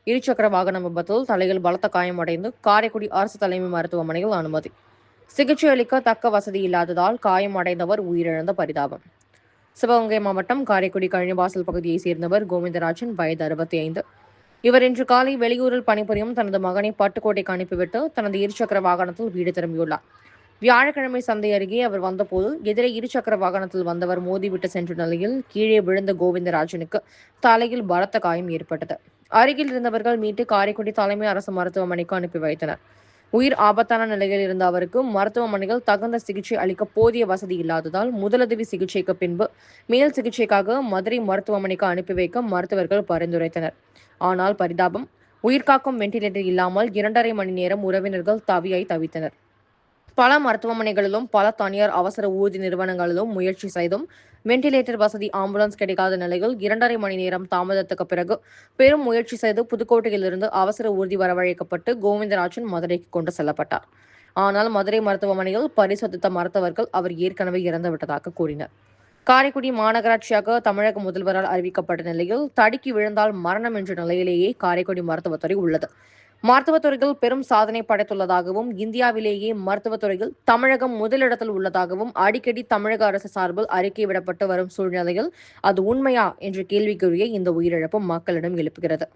இருசக்கர வாகன விபத்தில் தலையில் பலத்த காயமடைந்து காரைக்குடி அரசு தலைமை மருத்துவமனையில் அனுமதி. சிகிச்சை அளிக்க தக்க வசதி இல்லாததால் காயமடைந்தவர் உயிரிழந்த பரிதாபம். சிவகங்கை மாவட்டம் காரைக்குடி கழனிவாசல் பகுதியைச் சேர்ந்தவர் கோவிந்தராஜன், வயது 65. இவர் இன்று காலை வெளியூரில் பணிபுரியும் தனது மகனை பட்டுக்கோட்டைக்கு அனுப்பிவிட்டு தனது இருசக்கர வாகனத்தில் வீடு திரும்பியுள்ளார். வியாழக்கிழமை சந்தை அருகே அவர் வந்தபோது எதிரே இருசக்கர வாகனத்தில் வந்தவர் மோதிவிட்டு சென்ற நிலையில் கீழே விழுந்த கோவிந்தராஜனுக்கு தலையில் பலத்த காயம் ஏற்பட்டது. அருகில் இருந்தவர்கள் மீட்டு காரைக்குடி தலைமை அரசு மருத்துவமனைக்கு அனுப்பி வைத்தனர். உயிர் ஆபத்தான நிலையில் இருந்த அவருக்கு மருத்துவமனையில் தகுந்த சிகிச்சை அளிக்க போதிய வசதி இல்லாததால் முதலுதவி சிகிச்சைக்கு பின்பு மேல் சிகிச்சைக்காக மதுரை மருத்துவமனைக்கு அனுப்பி வைக்க மருத்துவர்கள் பரிந்துரைத்தனர். ஆனால் பரிதாபம், உயிர்காக்கும் வெண்டிலேட்டர் இல்லாமல் 2.5 மணி நேரம் உறவினர்கள் தவித்தனர். பல மருத்துவமனைகளிலும் பல தனியார் அவசர ஊர்தி நிறுவனங்களிலும் முயற்சி செய்தும் வெண்டிலேட்டர் வசதி, ஆம்புலன்ஸ் கிடைக்காத நிலையில் 2.5 மணி நேரம் தாமதத்துக்கு பிறகு பெரும் முயற்சி செய்து புதுக்கோட்டையிலிருந்து அவசர ஊர்தி வரவழைக்கப்பட்டு கோவிந்தராஜன் மதுரைக்கு கொண்டு செல்லப்பட்டார். ஆனால் மதுரை மருத்துவமனையில் பரிசோதித்த மருத்துவர்கள் அவர் ஏற்கனவே இறந்துவிட்டதாக கூறினர். காரைக்குடி மாநகராட்சியாக தமிழக முதல்வரால் அறிவிக்கப்பட்ட நிலையில் தடுக்கி விழுந்தால் மரணம் என்ற நிலையிலேயே காரைக்குடி மருத்துவத்துறை உள்ளது. மருத்துவத்துறையில் பெரும் சாதனை படைத்துள்ளதாகவும் இந்தியாவிலேயே மருத்துவத்துறையில் தமிழகம் முதலிடத்தில் உள்ளதாகவும் அடிக்கடி தமிழக அரசு சார்பில் அறிக்கை விடப்பட்டு வரும் சூழ்நிலையில் அது உண்மையா என்ற கேள்விக்குறியை இந்த உயிரிழப்பு மக்களிடம் எழுப்புகிறது.